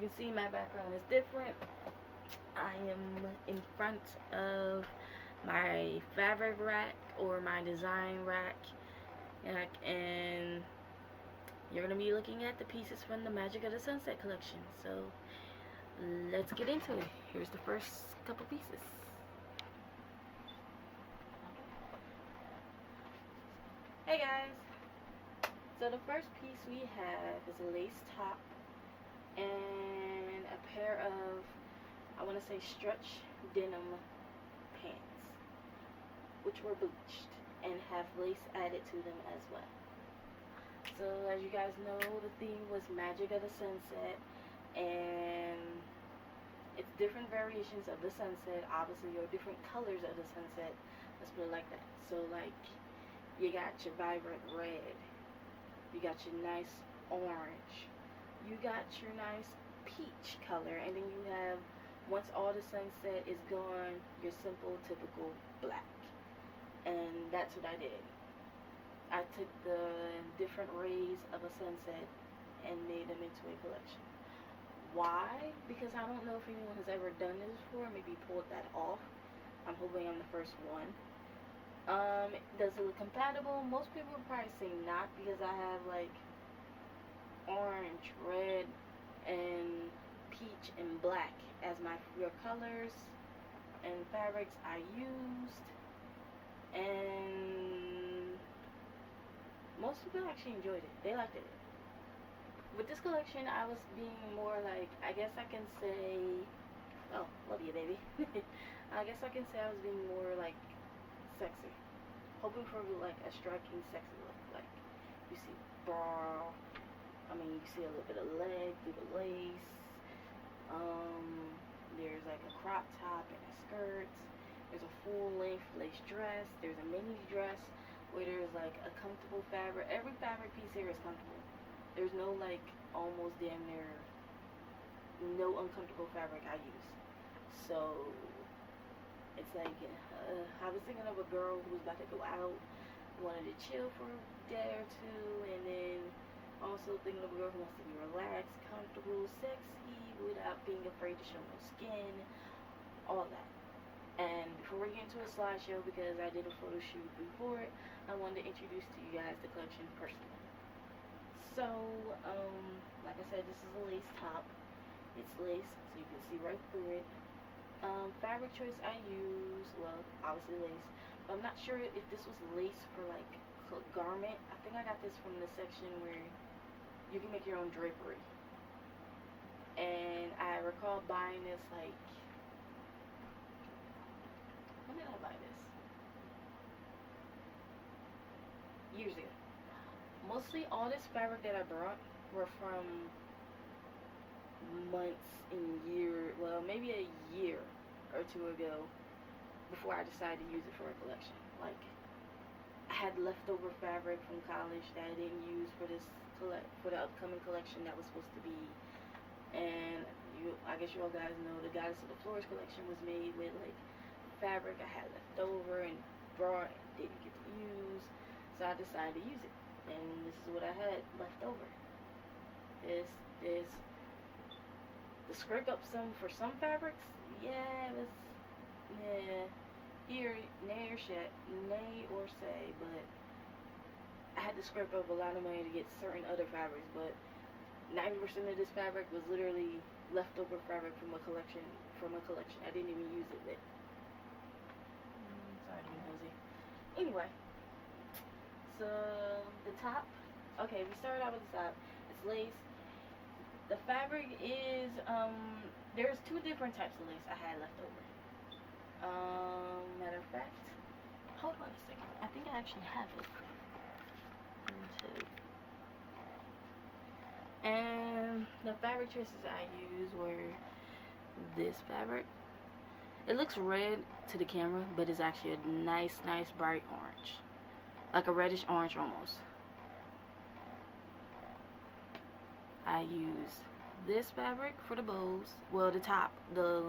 can see, my background is different. I am in front of my fabric rack or my design rack, and you're going to be looking at the pieces from the Magic of the Sunset collection. So let's get into it. Here's the first couple pieces. Hey guys! So the first piece we have is a lace top and a pair of, I want to say, stretch denim pants, which were bleached and have lace added to them as well. So as you guys know, the theme was Magic of the Sunset, and it's different variations of the sunset, obviously, or different colors of the sunset. Let's put it like that. So like, you got your vibrant red, you got your nice orange, you got your nice peach color, and then you have, once all the sunset is gone, your simple, typical black. And that's what I did. I took the different rays of a sunset and made them into a collection. Why? Because I don't know if anyone has ever done this before, maybe pulled that off. I'm hoping I'm the first one. Does it look compatible? Most people would probably say not, because I have like orange, red, and peach and black as my real colors and fabrics I used, and most people actually enjoyed it. They liked it. With this collection, I was being more like, I guess I can say, oh, love you, baby. I guess I can say I was being more like sexy, hoping for like a striking, sexy look. Like you see bra, you see a little bit of leg through the lace. There's like a crop top and a skirt. There's a full length lace dress. There's a mini dress where there's like a comfortable fabric. Every fabric piece here is comfortable. There's no like almost damn near no uncomfortable fabric I use. So it's like, I was thinking of a girl who was about to go out, wanted to chill for a day or two, and then also thinking of a girl who wants to be relaxed, comfortable, sexy, without being afraid to show no skin, all that. And before we get into a slideshow, because I did a photo shoot before it, I wanted to introduce to you guys the collection personally. So, like I said, this is a lace top. It's lace, so you can see right through it. Fabric choice I use, well, obviously lace, but I'm not sure if this was lace for like garment. I think I got this from the section where you can make your own drapery. And I recall buying this like, when did I buy this? Years ago. Mostly all this fabric that I brought were from months and well, maybe a year or two ago, before I decided to use it for a collection. Like, I had leftover fabric from college that I didn't use for the upcoming collection that was supposed to be. And I guess you all guys know the Goddess of the Floors collection was made with like fabric I had left over and brought and didn't get to use, so I decided to use it. And this is what I had left over. The scrape up for some fabrics, yeah, it was, nay or say, but I had to scrape up a lot of money to get certain other fabrics, but 90% of this fabric was literally leftover fabric from a collection. I didn't even use it with. Sorry to be nosy. Anyway. So the top, okay, we started out with the top. It's lace. The fabric is, there's two different types of lace I had left over. Matter of fact, hold on a second. I think I actually have it. And the fabric choices I used were this fabric. It looks red to the camera, but it's actually a nice bright orange. Like a reddish orange almost. I use this fabric for the bows. Well, the top, the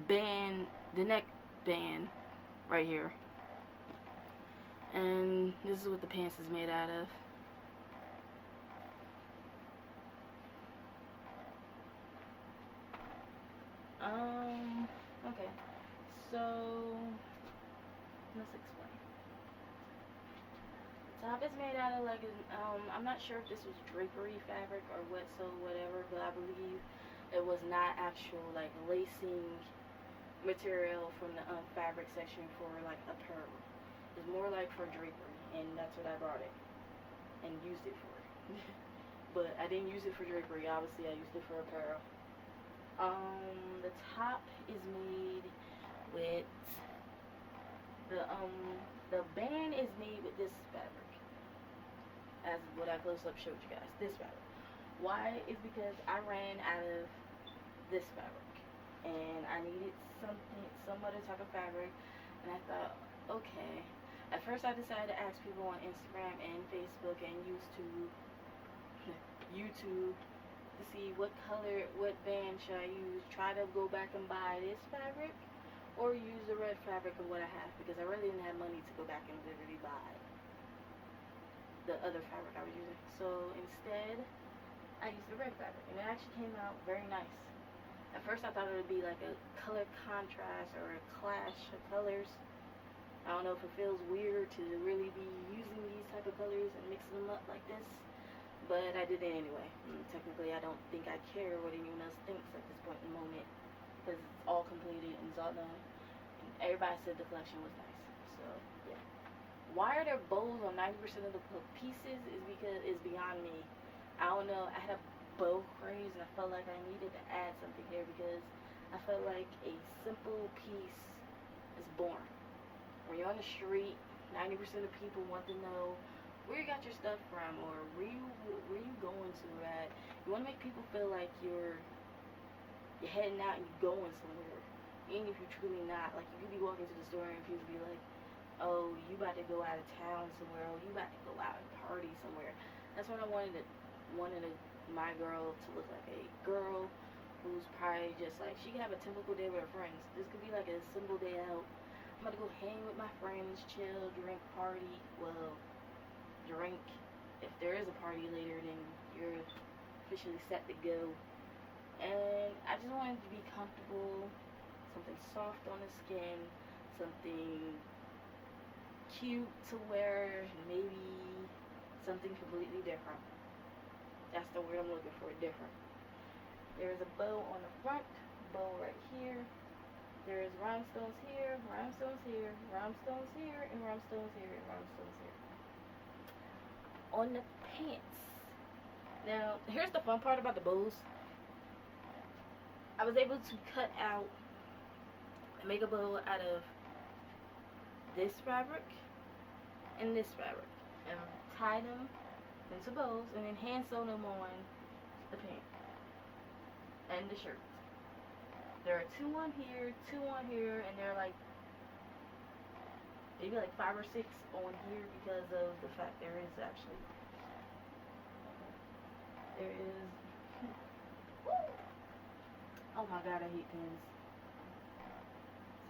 band, the neck band right here. And this is what the pants is made out of. So let's explain. The top is made out of like I'm not sure if this was drapery fabric or what, so whatever, but I believe it was not actual like lacing material from the fabric section for like apparel. It's more like for drapery, and that's what I brought it and used it for. But I didn't use it for drapery. Obviously, I used it for apparel. The top is made with the band is made with this fabric, as what I close up showed you guys. This fabric. Why? Is because I ran out of this fabric, and I needed some other type of fabric, and I thought, okay. At first, I decided to ask people on Instagram and Facebook and YouTube to see what color, what band should I use. Try to go back and buy this fabric, or use the red fabric of what I have, because I really didn't have money to go back and literally buy the other fabric I was using. So instead, I used the red fabric, and it actually came out very nice. At first, I thought it would be like a color contrast or a clash of colors. I don't know if it feels weird to really be using these type of colors and mixing them up like this, but I did it anyway. Technically, I don't think I care what anyone else thinks at this point in the moment, because it's all completed and it's all done. And everybody said the collection was nice. So yeah. Why are there bows on 90% of the pieces is beyond me. I don't know. I had a bow craze and I felt like I needed to add something here, because I felt like a simple piece is boring. When you're on the street, 90% of people want to know where you got your stuff from, or where you going to at. You want to make people feel like you're heading out and you're going somewhere, even if you're truly not. Like, you could be walking to the store and people be like, oh, you about to go out of town somewhere, or you about to go out and party somewhere. That's what I wanted my girl to look like, a girl who's probably just like, she could have a typical day with her friends. This could be like a simple day out. I'm about to go hang with my friends, chill, drink, party. Well, drink. If there is a party later, then you're officially set to go. And I just wanted to be comfortable, something soft on the skin, something cute to wear, maybe something completely different. That's the word I'm looking for, different. There's a bow on the front, bow right here. There's rhinestones here, rhinestones here, rhinestones here, and rhinestones here, and rhinestones here. On the pants. Now, here's the fun part about the bows. I was able to cut out and make a bow out of this fabric and this fabric, and tie them into bows, and then hand sew them on the pants and the shirt. There are two on here, and they're like maybe like 5 or 6 on here, because of the fact there is oh my god, I hate pins.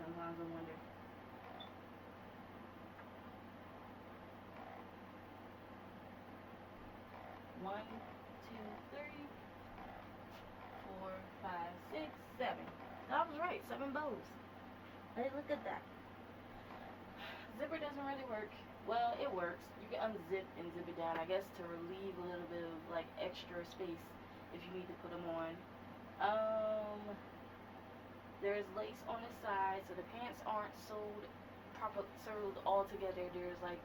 Sometimes I wonder. One, 2, 3, 4, 5, 6, 7. I was right, 7 bows. Hey, look at that. Zipper doesn't really work. Well, it works. You can unzip and zip it down, I guess, to relieve a little bit of like extra space if you need to put them on. There's lace on the side, so the pants aren't sewed all together. There's like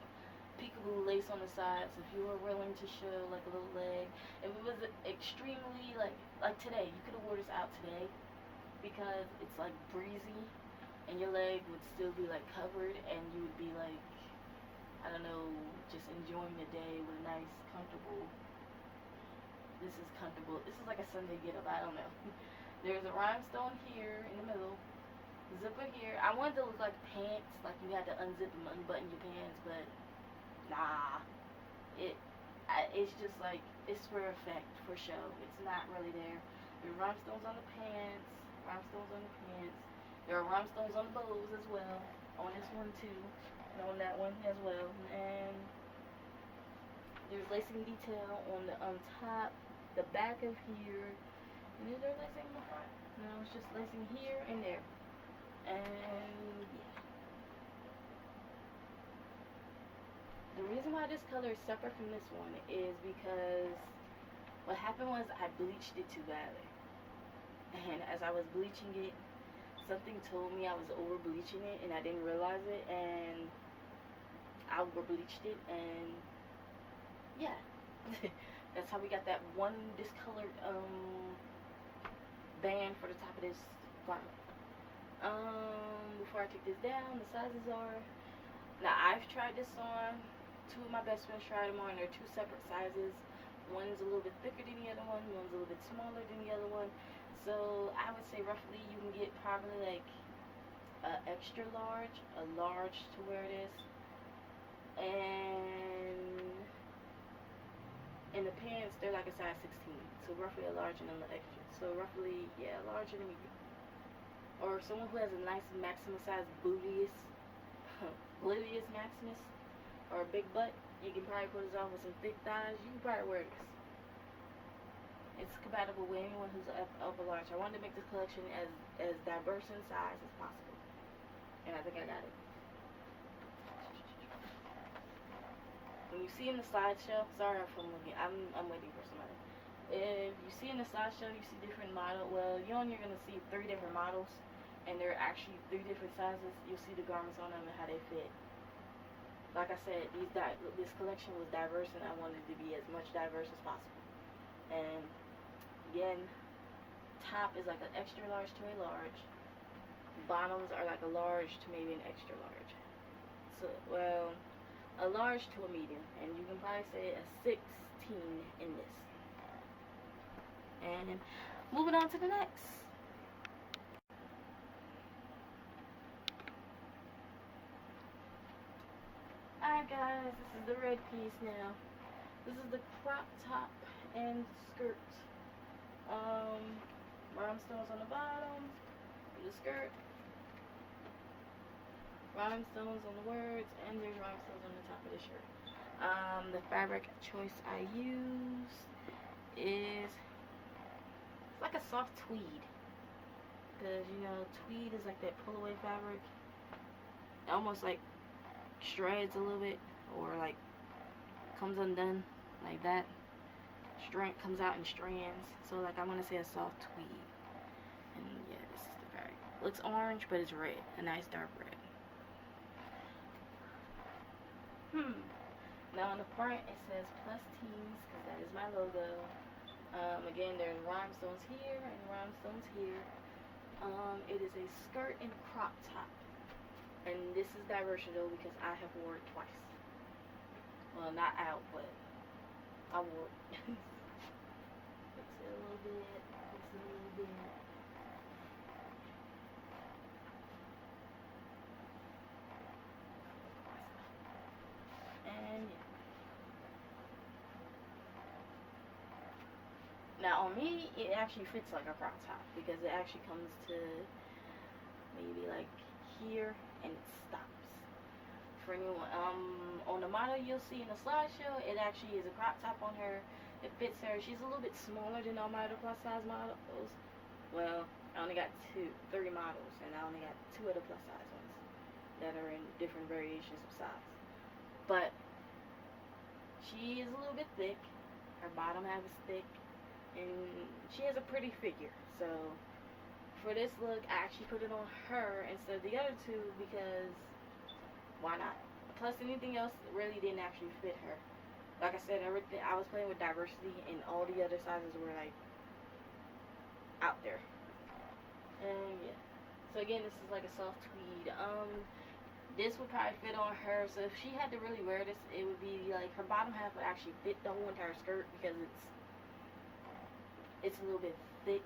peekaboo lace on the sides if you were willing to show like a little leg. If it was extremely like today, you could have wore this out today, because it's like breezy and your leg would still be like covered, and you would be like, I don't know, just enjoying the day with a nice comfortable. This is comfortable. This is like a Sunday get up. I don't know. There's a rhinestone here in the middle, zipper here. I wanted to look like pants, like you had to unzip and unbutton your pants, but nah. It's just like, it's for effect, for show. It's not really there. There's rhinestones on the pants, rhinestones on the pants. There are rhinestones on the bows as well, on this one too, and on that one as well. And there's lacing detail on the top, the back of here, and then there's lacing in the front. No, it's just lacing here and there. And yeah. The reason why this color is separate from this one is because what happened was I bleached it too badly. And as I was bleaching it, something told me I was over bleaching it and I didn't realize it, and I over bleached it, and yeah. That's how we got that one discolored band for the top of this garment. Before I take this down, the sizes are, now I've tried this on, two of my best friends tried them on, they're two separate sizes. One's a little bit thicker than the other one, one's a little bit smaller than the other one. So I would say roughly you can get probably like a extra large, a large to wear this, and in the pants they're like a size 16, so roughly a large and an extra. So roughly, yeah, large and a medium. Or someone who has a nice maximum size gluteus, gluteus maximus, or a big butt, you can probably put this on with some thick thighs. You can probably wear this. It's compatible with anyone who's upper large. I wanted to make this collection as diverse in size as possible, and I think I got it. When you see in the slideshow, sorry if I'm looking, I'm waiting for somebody. If you see in the slideshow, you see different models. Well, you're gonna see 3 different models, and they're actually 3 different sizes. You'll see the garments on them and how they fit. Like I said, this collection was diverse, and I wanted to be as much diverse as possible. And again, top is like an extra large to a large. Bottoms are like a large to maybe an extra large. So, well, a large to a medium, and you can probably say a 16 in this. And moving on to the next. Alright guys, this is the red piece now. This is the crop top and skirt. Rhinestones on the bottom of the skirt. Rhinestones on the words, and there's rhinestones on the top of the shirt. The fabric choice I use is, it's like a soft tweed, because you know tweed is like that pull away fabric, almost like shreds a little bit, or like comes undone like that. Strand comes out in strands, so like I'm gonna say a soft tweed. And yeah, this is the fabric. Looks orange, but it's red, a nice dark red. Now on the front it says plus teens, because that is my logo. Again, there's rhinestones here and rhinestones here. It is a skirt and crop top, and this is diverse though because I have worn it twice. Well, not out, but I wore it. Fix it a little bit. Fix it a little bit. And yeah. Now on me, it actually fits like a crop top because it actually comes to maybe like here and it stops. For anyone, on the model you'll see in the slideshow, it actually is a crop top on her. It fits her. She's a little bit smaller than all my other plus size models. Well, I only got 3 models, and I only got 2 other plus size ones that are in different variations of size. But she is a little bit thick. Her bottom half is thick, and she has a pretty figure. So for this look, I actually put it on her instead of the other 2 because why not? Plus, anything else really didn't actually fit her. Like I said, everything, I was playing with diversity, and all the other sizes were like out there. And yeah. So again, this is like a soft tweed. This would probably fit on her. So if she had to really wear this, it would be like her bottom half would actually fit the whole entire skirt because it's a little bit thick.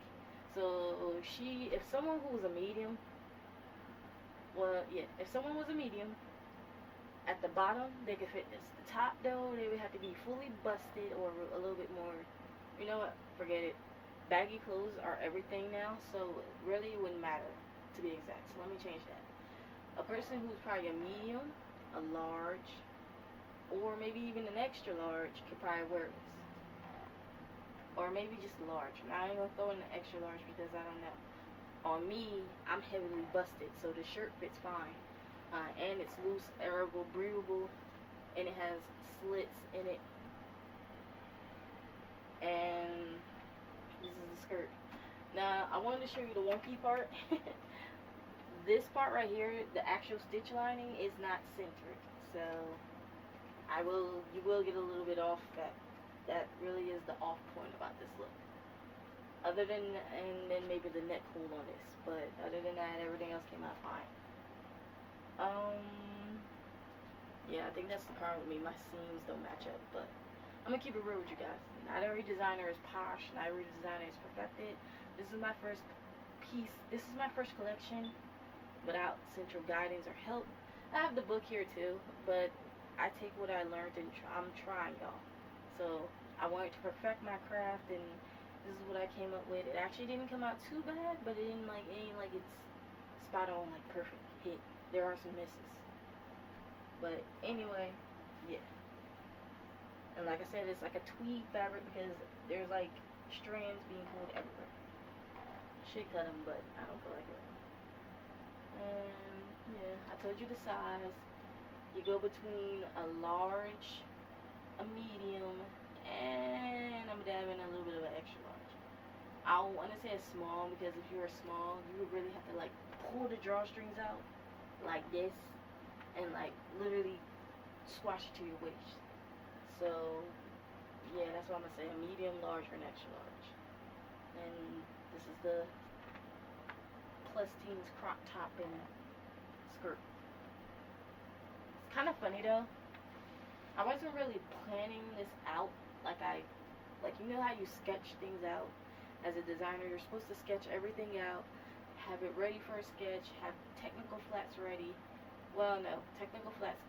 So if someone who was a medium, well, yeah, if someone was a medium, at the bottom, they could fit this. The top, though, they would have to be fully busted or a little bit more, you know what, forget it. Baggy clothes are everything now, so really it wouldn't matter, to be exact. So let me change that. A person who's probably a medium, a large, or maybe even an extra large could probably wear this. Or maybe just a large. Now I ain't going to throw in the extra large because I don't know. On me, I'm heavily busted, so the shirt fits fine. And it's loose, airable, breathable, and it has slits in it. And this is the skirt. Now, I wanted to show you the wonky part. This part right here, the actual stitch lining is not centered, so you will get a little bit off that. That really is the off point about this look. Other than, and then maybe the neck hole on this, but other than that, everything else came out fine. Yeah, I think that's the problem with me. My seams don't match up, but I'm gonna keep it real with you guys. Not every designer is posh. Not every designer is perfected. This is my first piece. This is my first collection without central guidance or help. I have the book here too, but I take what I learned and I'm trying, y'all. So I wanted to perfect my craft, and this is what I came up with. It actually didn't come out too bad, but it ain't like it's spot on, like perfect hit. There are some misses, but anyway, yeah. And like I said, it's like a tweed fabric because there's like strands being pulled everywhere. Should cut them, but I don't feel like it. And yeah, I told you the size. You go between a large, a medium, and I'm dabbing a little bit of an extra large. I don't want to say a small because if you were small, you would really have to like pull the drawstrings out like this and like literally squash it to your waist. So yeah, that's what I'm gonna say, a medium, large, or an extra large. And this is the Plus Teens crop top and skirt. It's kind of funny though. I wasn't really planning this out like you know how you sketch things out as a designer. You're supposed to sketch everything out, have it ready for a sketch, have technical flats ready. Well, no, technical flats,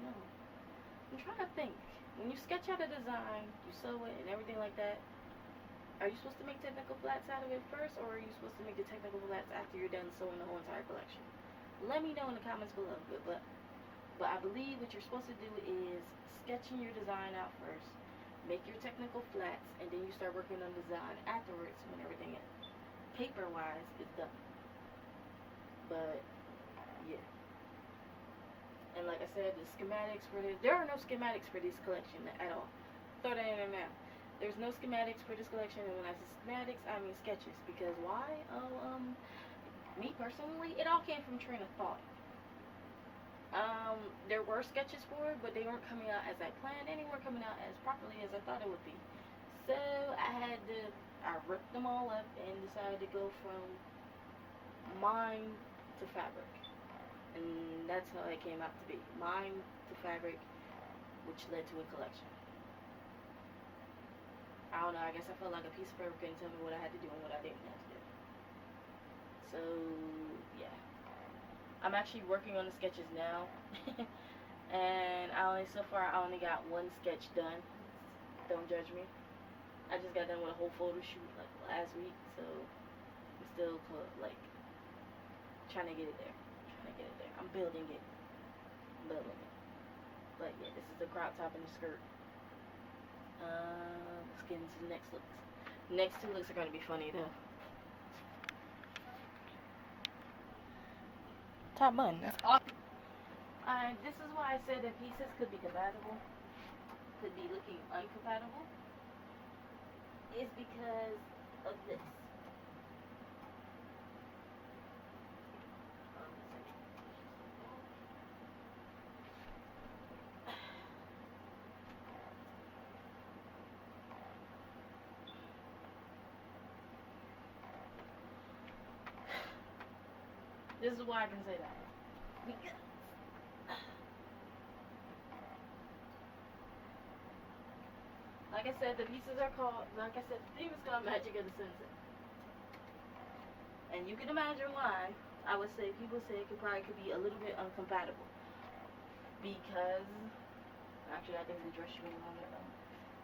no. I'm trying to think. When you sketch out a design, you sew it and everything like that, are you supposed to make technical flats out of it first, or are you supposed to make the technical flats after you're done sewing the whole entire collection? Let me know in the comments below. But I believe what you're supposed to do is sketching your design out first, make your technical flats, and then you start working on design afterwards when everything is paper-wise is done. But yeah. And like I said, the schematics for this, there are no schematics for this collection at all. Throw that in there now. There's no schematics for this collection, and when I say schematics, I mean sketches. Because why? Me personally, it all came from train of thought. There were sketches for it, but they weren't coming out as I planned, and they weren't coming out as properly as I thought it would be. So I ripped them all up and decided to go from mind to fabric. And that's how it came out to be. Mind to fabric, which led to a collection. I don't know, I guess I felt like a piece of paper couldn't tell me what I had to do and what I didn't have to do. So, yeah. I'm actually working on the sketches now. And so far I only got one sketch done. Don't judge me. I just got done with a whole photo shoot like last week, so I'm still like trying to get it there. I'm building it. But yeah, this is the crop top and the skirt. Let's get into the next looks. Next two looks are going to be funny though. Top bun. Alright, this is why I said that pieces could be compatible, could be looking uncompatible. Is because of this. This is why I can say that. Because like I said, the pieces are called, like I said, the theme is called Magic of the Sunset. And you can imagine why I would say, people say it could be a little bit uncompatible. Because, actually I think the dress should be on a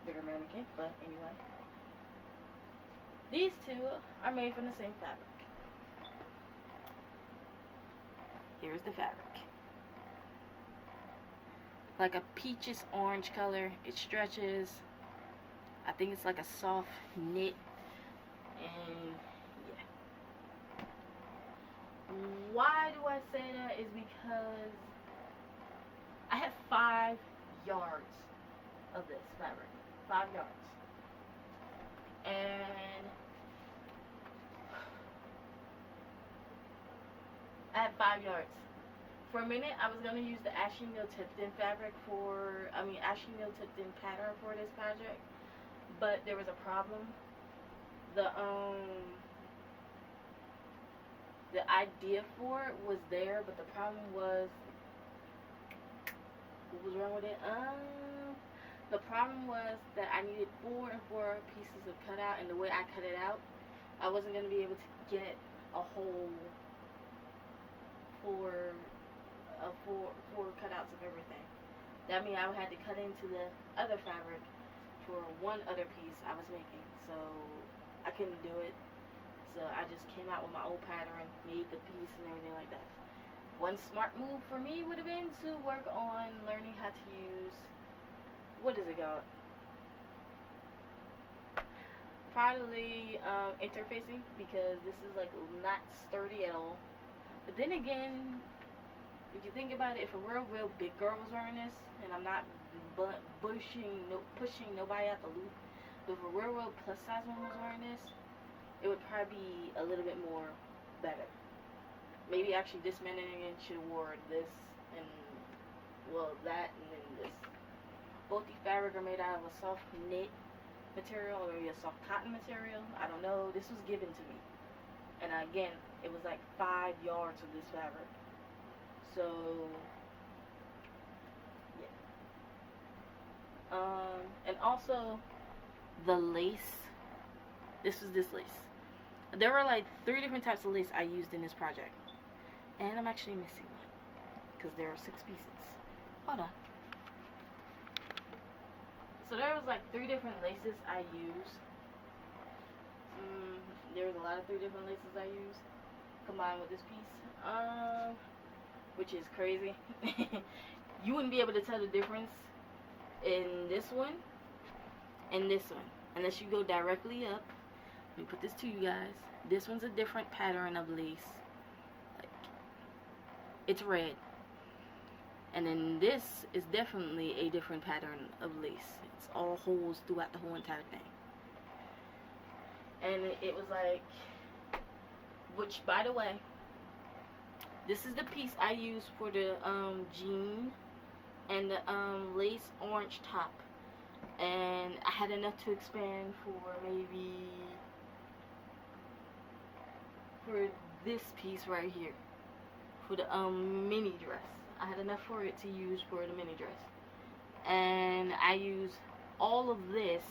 bigger mannequin, but anyway. These two are made from the same fabric. Here's the fabric. Like a peaches orange color. It stretches. I think it's like a soft knit. And yeah. why do I say that is because I have 5 yards of this fabric. 5 yards. And I have 5 yards. For a minute, I was going to use the Ashley Neal tipped-in Ashley Neal tipped-in pattern for this project. But there was a problem. The idea for it was there, but the problem was, what was wrong with it? The problem was that I needed 4 and 4 pieces of cutout, and the way I cut it out, I wasn't going to be able to get a whole four cutouts of everything. That means I had to cut into the other fabric for one other piece I was making, so I couldn't do it. So I just came out with my old pattern, made the piece and everything like that. One smart move for me would have been to work on learning how to use, what is it called? Probably interfacing, because this is like not sturdy at all. But then again, if you think about it, if a real big girl was wearing this, and I'm not pushing nobody out the loop, but if a real plus size woman was wearing this, it would probably be a little bit more better. Maybe actually this mannequin should have wore this and, well, that and then this. Both the fabric are made out of a soft knit material or a soft cotton material. I don't know. This was given to me. And again, it was like 5 yards of this fabric. So, yeah. And also, the lace. This was this lace. There were like 3 different types of lace I used in this project. And I'm actually missing one, because there are 6 pieces. Hold on. So there was like 3 different laces I used. There was a lot of 3 different laces I used combined with this piece. Which is crazy. You wouldn't be able to tell the difference in this one and this one unless you go directly up. Let me put this to you guys. This one's a different pattern of lace. Like, it's red. And then this is definitely a different pattern of lace. It's all holes throughout the whole entire thing. And it was like, which, by the way, this is the piece I used for the jean and the lace orange top. And I had enough to expand for maybe, for this piece right here, for the mini dress. I had enough for it to use for the mini dress. And I use all of this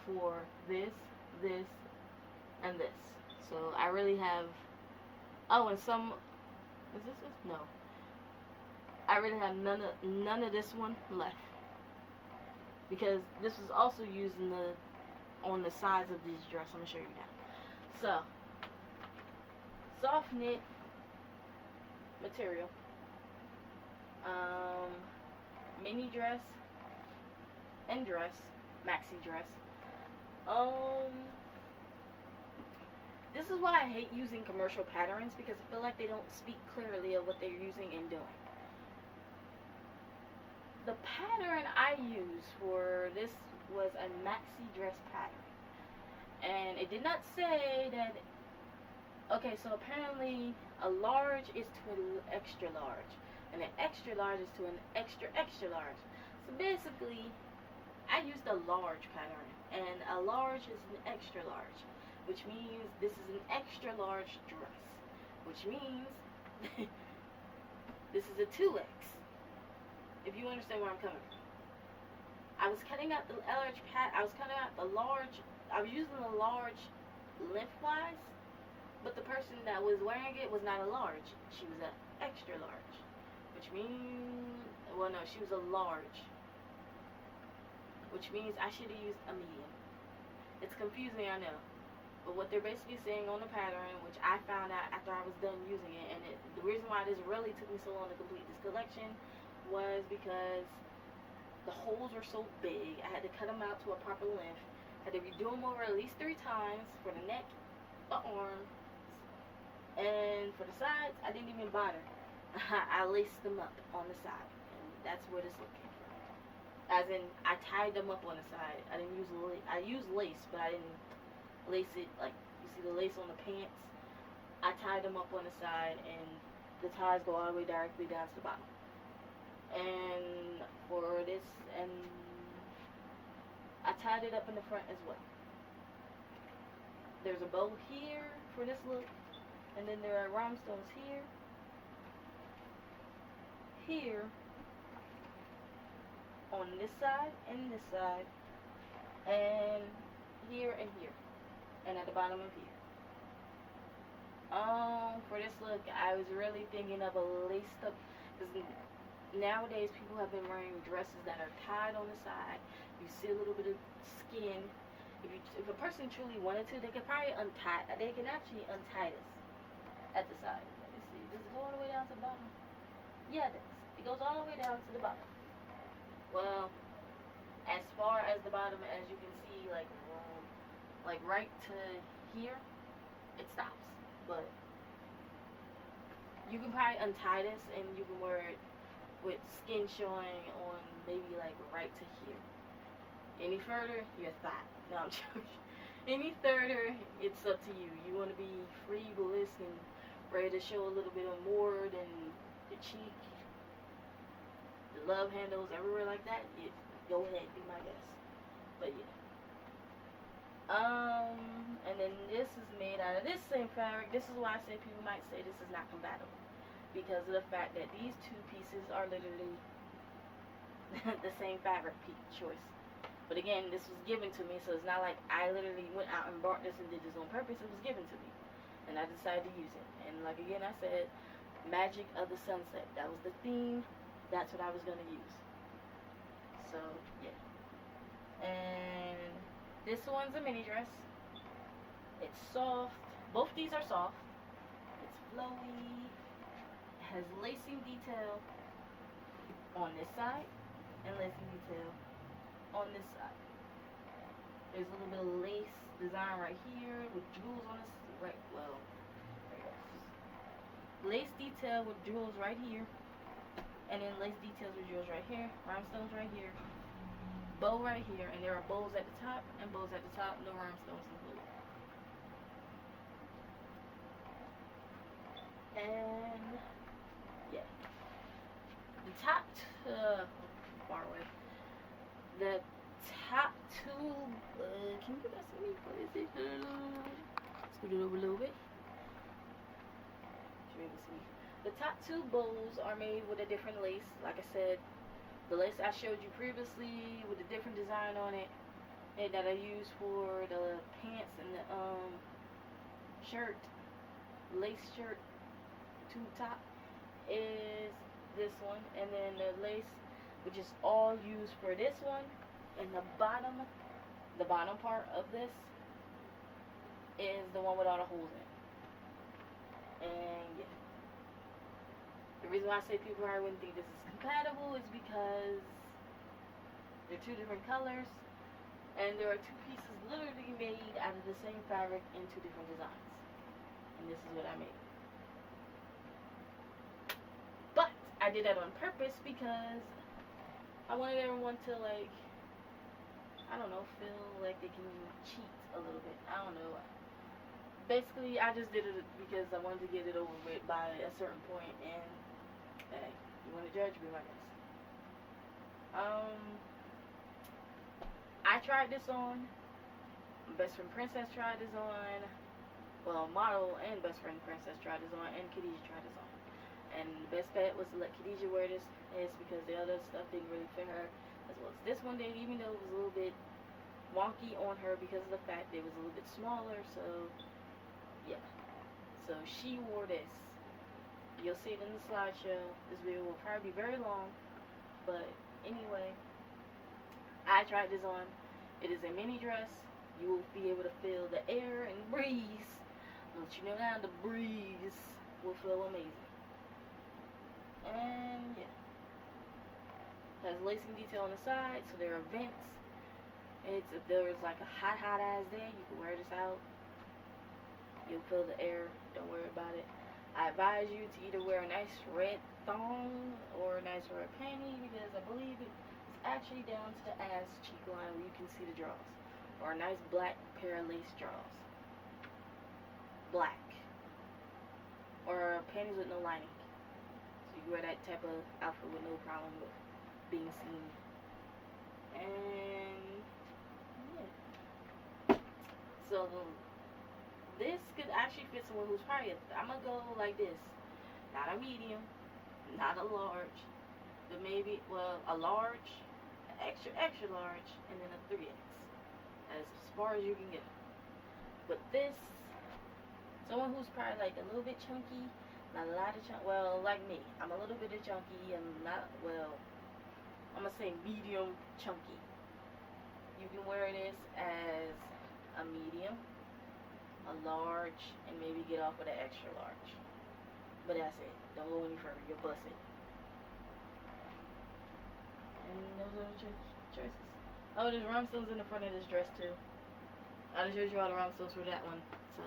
for this, and this. So I really have, oh, and some, is this it? No. I really have none of this one left. Because this was also used in on the sides of this dress. I'm going to show you now. So, soft knit material. Mini dress and dress, maxi dress. This is why I hate using commercial patterns, because I feel like they don't speak clearly of what they're using and doing. The pattern I used for this was a maxi dress pattern, and it did not say that. Okay, so apparently a large is to an extra large, and an extra large is to an extra large. So basically, I used a large pattern, and a large is an extra large, which means this is an extra large dress, which means this is a 2X. If you understand where I'm coming from. I was cutting out the large I was using the large lengthwise, but the person that was wearing it was not a large. She was an extra large, which means, well, no, she was a large, which means I should have used a medium. It's confusing, I know, but what they're basically saying on the pattern, which I found out after I was done using it, and the reason why this really took me so long to complete this collection was because the holes were so big. I had to cut them out to a proper length. I had to redo them over at least 3 times for the neck, the arms, And for the sides, I didn't even bother. I laced them up on the side, and that's where this look came from. As in, I tied them up on the side. I didn't use lace. I used lace, but I didn't lace it like you see the lace on the pants. I tied them up on the side, and the ties go all the way directly down to the bottom. And for this, and I tied it up in the front as well. There's a bow here for this look, and then there are rhinestones here, on this side, and this side, and here, and at the bottom of here. For this look, I was really thinking of a laced up, because nowadays people have been wearing dresses that are tied on the side. You see a little bit of skin. If a person truly wanted to, they could probably untie. They can actually untie this at the side. Let me see. Does it go all the way down to the bottom? Yeah, it does. It goes all the way down to the bottom. Well, as far as the bottom, as you can see, like right to here, it stops. But you can probably untie this, and you can wear it with skin showing on maybe like right to here. Any further, your thigh. No, I'm joking. Any further, it's up to you. You want to be frivolous and ready to show a little bit more than the cheek, the love handles, everywhere like that. Yeah, go ahead, be my guest. But yeah. And then this is made out of this same fabric. This is why I say people might say this is not compatible, because of the fact that these two pieces are literally the same fabric choice. But again, this was given to me, so it's not like I literally went out and bought this and did this on purpose. It was given to me, and I decided to use it. And like again, I said, Magic of the Sunset. That was the theme. That's what I was going to use. So, yeah. And this one's a mini dress. It's soft. Both these are soft. It's flowy. It has lacing detail on this side and lacing detail on this side. There's a little bit of lace design right here with jewels on this right. Well, there it goes. Lace detail with jewels right here, and then lace details with jewels right here. Rhinestones right here. Bow right here, and there are bows at the top and bows at the top. No rhinestones included. And yeah, the top far away. The top two. Can you give that to me? What is it? Scoot it over a little bit. You able to see. The top two bows are made with a different lace. Like I said, the lace I showed you previously with a different design on it, and that I used for the pants and the shirt, lace shirt tube top, is this one. And then the lace, which is all used for this one, and the bottom part of this is the one with all the holes in it. And yeah, the reason why I say people probably wouldn't think this is compatible is because they're two different colors, and there are two pieces literally made out of the same fabric in two different designs. And this is what I made. But I did that on purpose because I wanted everyone to, like, I don't know, feel like they can cheat a little bit. I don't know. Basically, I just did it because I wanted to get it over with by a certain point, and hey, you want to judge me, I guess. I tried this on. My best friend Princess tried this on. Well, model and best friend Princess tried this on, and Khadijah tried this on. And the best bet was to let Khadijah wear this, is because the other stuff didn't really fit her as well as this one did, even though it was a little bit wonky on her because of the fact that it was a little bit smaller. So yeah, so she wore this. You'll see it in the slideshow. This video will probably be very long, but anyway, I tried this on. It is a mini dress. You will be able to feel the air and breeze. I'll let you know now, the breeze will feel amazing. And yeah, has lacing detail on the side, so there are vents. If there was like a hot ass day, you can wear this out. You'll feel the air. Don't worry about it. I advise you to either wear a nice red thong or a nice red panty, because I believe it's actually down to the ass cheek line where you can see the draws. Or a nice black pair of lace draws. Black. Or panties with no lining. So you can wear that type of outfit with no problem with being seen. And yeah. So this could actually fit someone who's probably I'm gonna go like this. Not a medium, not a large, but maybe, well, a large, extra extra large, and then a 3X. As far as you can get. But this, someone who's probably like a little bit chunky, not a lot of chunky, well, like me, I'm a little bit of chunky, and not, well, I'm gonna say medium chunky. You can wear this as a medium, a large, and maybe get off with an extra large. But that's it. Don't go any further. You'll bust it. And those are the choices. Oh, there's rhinestones in the front of this dress too. I just showed you all the rhinestones for that one. So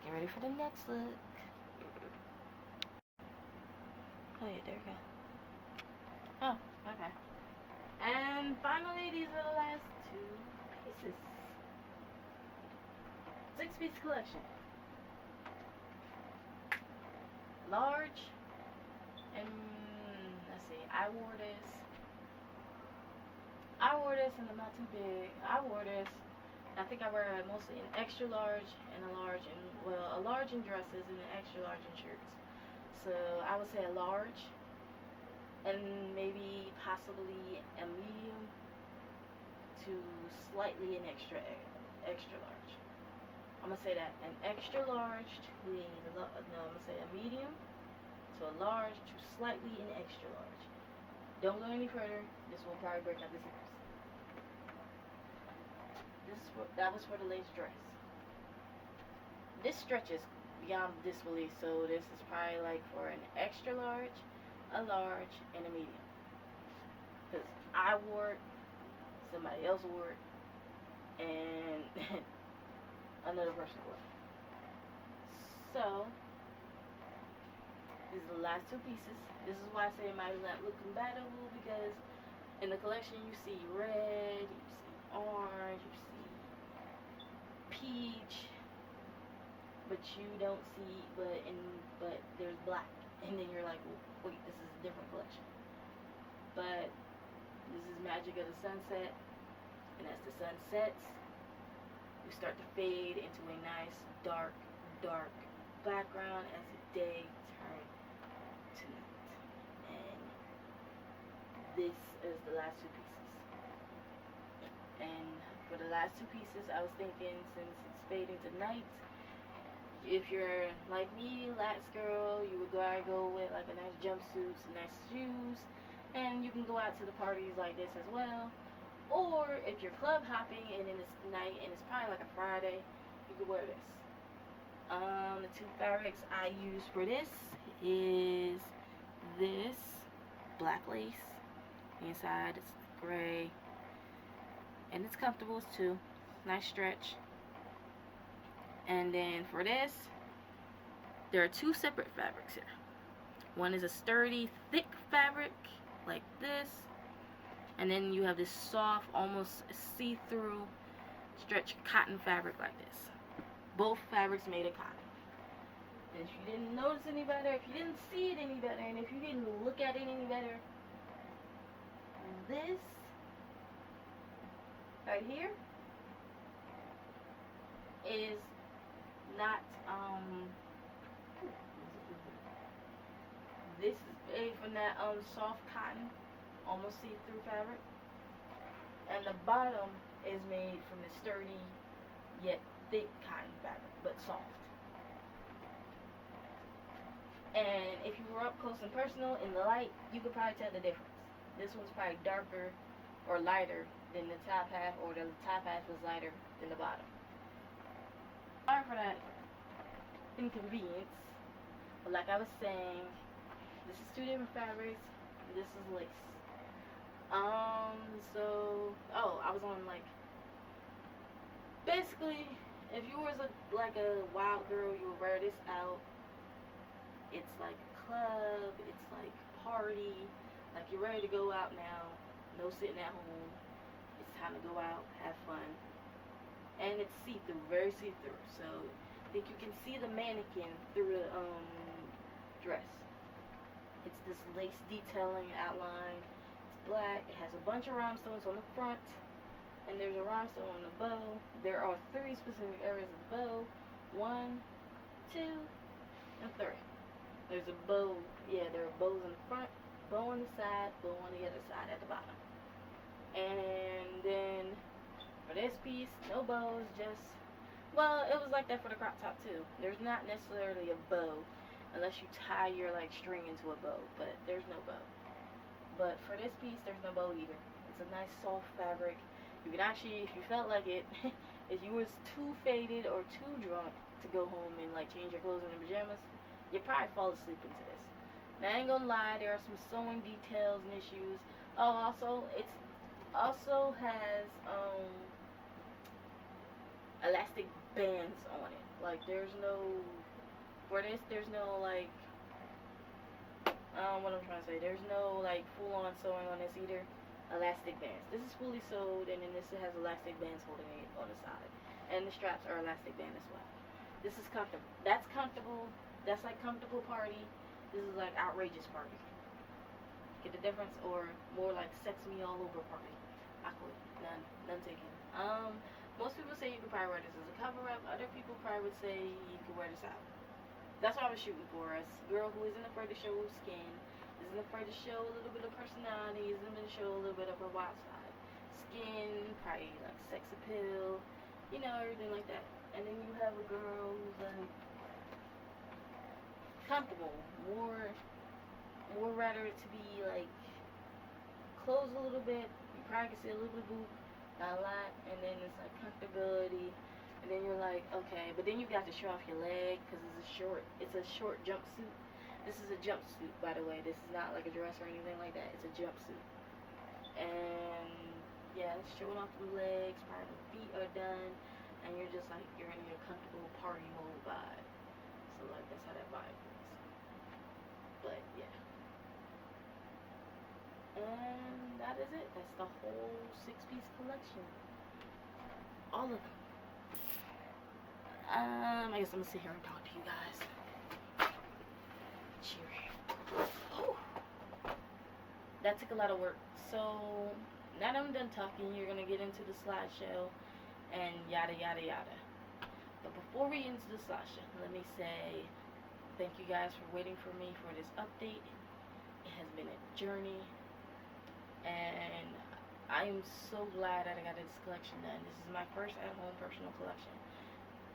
get ready for the next look. Oh yeah, there we go. Oh, okay. And finally, these are the last two pieces. 6-piece collection. Large, and let's see, I wore this and I'm not too big. I wore this, I think I wear it mostly in extra large and a large, and well, a large in dresses and an extra large in shirts. So I would say a large, and maybe possibly a medium to slightly an extra large. I'm gonna say that an extra large to I'm gonna say a medium to a large to slightly an extra large. Don't go any further. This will probably break out the zippers. That was for the lace dress. This stretches beyond disbelief, so this is probably like for an extra large, a large, and a medium. Because I wore it, somebody else wore it, and another person wore it. So, these are the last two pieces. This is why I say it might not look compatible, because in the collection you see red, you see orange, you see peach, but you don't see, but there's black, and then you're like, well, wait, this is a different collection. But this is magic of the sunset, and as the sun sets, we start to fade into a nice dark background as the day turns to night. And this is the last two pieces. And for the last two pieces, I was thinking, since it's fading to night, if you're like me, Lax girl, you would go with like a nice jumpsuit, some nice shoes, and you can go out to the parties like this as well. Or if you're club hopping and then it's night and it's probably like a Friday, you could wear this. The two fabrics I use for this is this black lace. Inside it's gray, and it's comfortable too. Nice stretch. And then for this, there are two separate fabrics here. One is a sturdy, thick fabric like this, and then you have this soft, almost see-through stretch cotton fabric like this. Both fabrics made of cotton. And if you didn't notice any better, if you didn't see it any better, and if you didn't look at it any better, this right here is not, this is made from that soft cotton, almost see-through fabric, and the bottom is made from the sturdy yet thick cotton fabric, but soft. And if you were up close and personal in the light, you could probably tell the difference. This one's probably darker or lighter than the top half, or the top half was lighter than the bottom. Sorry for that inconvenience, but like I was saying, this is two different fabrics, and this is lace. I was on like, basically, if you was like a wild girl, you would wear this out. It's like a club. It's like party. Like you're ready to go out now. No sitting at home. It's time to go out, have fun. And it's see-through, very see-through. So I think you can see the mannequin through the dress. It's this lace detailing outline. It's black. It has a bunch of rhinestones on the front, and there's a rhinestone on the bow. There are 3 specific areas of the bow. 1, 2, and 3. There's a bow. Yeah, there are bows in the front, bow on the side, bow on the other side at the bottom. And then for this piece, no bows, just, well, it was like that for the crop top too. There's not necessarily a bow unless you tie your like string into a bow, but there's no bow. But for this piece, there's no bow either. It's a nice soft fabric. You can actually, if you felt like it, if you was too faded or too drunk to go home and like change your clothes into pajamas, you'd probably fall asleep into this. Now I ain't gonna lie, there are some sewing details and issues. Oh, also, it's also has elastic bands on it. Like there's no, for this there's no like, what I'm trying to say, there's no like full on sewing on this either. Elastic bands. This is fully sewed, and then this has elastic bands holding it on the side, and the straps are elastic band as well. This is comfortable. That's comfortable. That's like comfortable party. This is like outrageous party. Get the difference? Or more like sex me all over party. Awkward. None taken. Most people say you could probably wear this as a cover up. Other people probably would say you could wear this out. That's what I was shooting for. A girl who isn't afraid to show her skin, isn't afraid to show a little bit of personality, isn't afraid to show a little bit of her wild side. Skin, probably like sex appeal, you know, everything like that. And then you have a girl who's like comfortable, more rather to be like closed a little bit. You probably can see a little bit of boob, not a lot, and then it's like comfortability, and then you're like, okay, but then you got to show off your leg because it's a short jumpsuit. This is a jumpsuit, by the way. This is not like a dress or anything like that. It's a jumpsuit, and yeah, it's showing off the legs. Probably the feet are done, and you're just like you're in your comfortable party mode vibe. So like that's how that vibe is. But yeah. And that is it. That's the whole 6-piece collection. All of them. I guess I'm gonna sit here and talk to you guys. Cheery. Oh. That took a lot of work. So now that I'm done talking, you're gonna get into the slideshow and yada yada yada. But before we get into the slideshow, let me say thank you guys for waiting for me for this update. It has been a journey. And I am so glad that I got this collection done. This is my first at-home personal collection.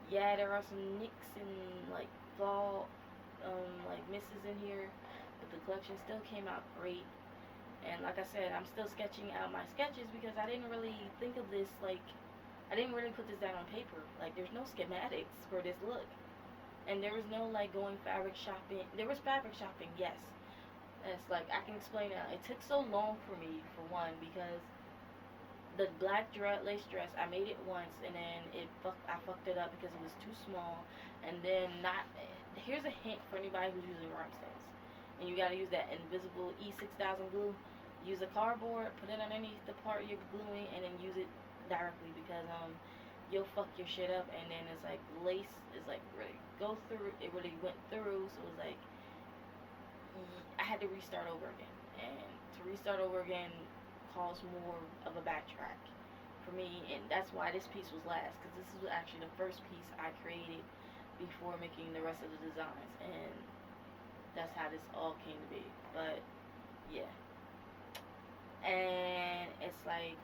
Yeah, there are some nicks and like fall, like misses in here, but the collection still came out great. And like I said, I'm still sketching out my sketches because I didn't really think of this like, I didn't really put this down on paper. Like there's no schematics for this look, and there was no like going fabric shopping. There was fabric shopping, yes. It's like I can explain it. It took so long for me, for one, because the black lace dress, I made it once and then I fucked it up because it was too small. And then here's a hint for anybody who's using rhinestones, and you gotta use that invisible E6000 glue. Use a cardboard, put it underneath the part you're gluing, and then use it directly because you'll fuck your shit up. And then it's like lace is like really go through. It really went through, so it was like I had to restart over again, and to restart over again caused more of a backtrack for me, and that's why this piece was last, because this was actually the first piece I created before making the rest of the designs, and that's how this all came to be. But yeah, and it's like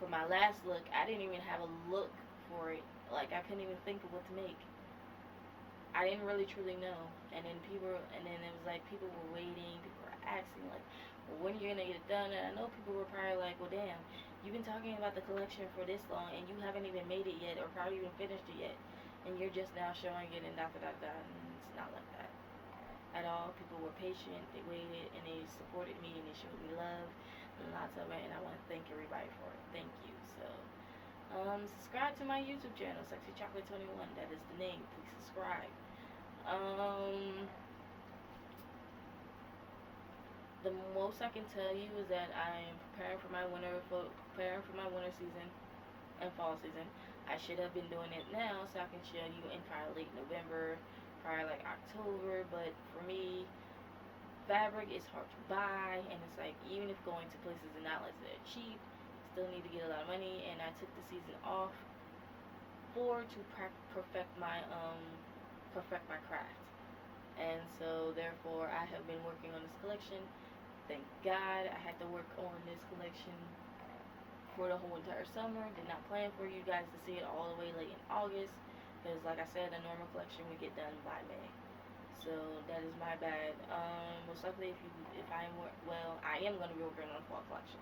for my last look, I didn't even have a look for it. Like I couldn't even think of what to make. I didn't really truly know, and then it was like people were waiting, people were asking like, well, when are you gonna get it done? And I know people were probably like, well, damn, you've been talking about the collection for this long, and you haven't even made it yet, or probably even finished it yet, and you're just now showing it and da da da da. And it's not like that at all. People were patient, they waited, and they supported me, and they showed me love and lots of it, and I want to thank everybody for it. Thank you. So Subscribe to my YouTube channel, Sexy Chocolate 21. That is the name. Please subscribe. Um, the most I can tell you is that I am preparing for my winter season and fall season. I should have been doing it now so I can show you in probably late November, probably like October. But for me, fabric is hard to buy, and it's like even if going to places and outlets that are cheap, still need to get a lot of money. And I took the season off to perfect my craft. And so therefore I have been working on this collection. Thank God I had to work on this collection for the whole entire summer. Did not plan for you guys to see it all the way late in August, because like I said, a normal collection would get done by May. So that is my bad. Most likely if I am I am going to be working on a fall collection.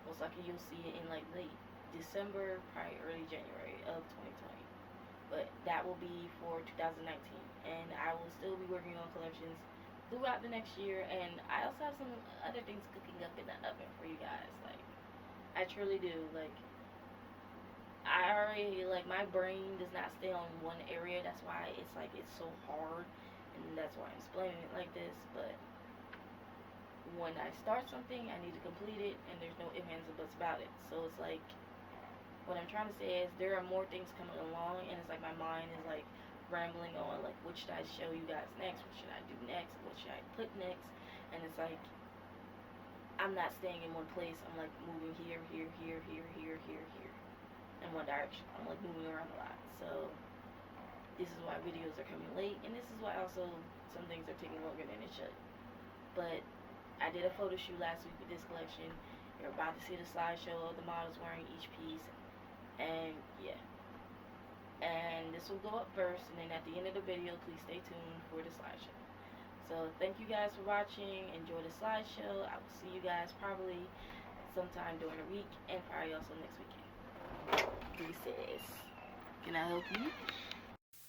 Most likely you'll see it in like late December, probably early January of 2020. But that will be for 2019, and I will still be working on collections throughout the next year. And I also have some other things cooking up in the oven for you guys. Like, I truly do. Like, I already, like, my brain does not stay on one area. That's why it's like it's so hard, and that's why I'm explaining it like this. But when I start something, I need to complete it, and there's no ifs, ands, or buts about it. So it's like, what I'm trying to say is there are more things coming along, and it's like my mind is like rambling on like, what should I show you guys next? What should I do next? What should I put next? And it's like I'm not staying in one place. I'm like moving here, here, here, here, here, here, here, in one direction. I'm like moving around a lot. So this is why videos are coming late, and this is why also some things are taking longer than it should. But I did a photo shoot last week with this collection. You're about to see the slideshow of the models wearing each piece. And yeah, and this will go up first, and then at the end of the video, please stay tuned for the slideshow. So thank you guys for watching. Enjoy the slideshow. I will see you guys probably sometime during the week, and probably also next weekend. Deuces. Can I help you?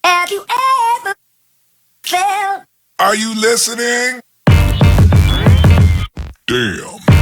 Have you ever felt? Are you listening? Damn.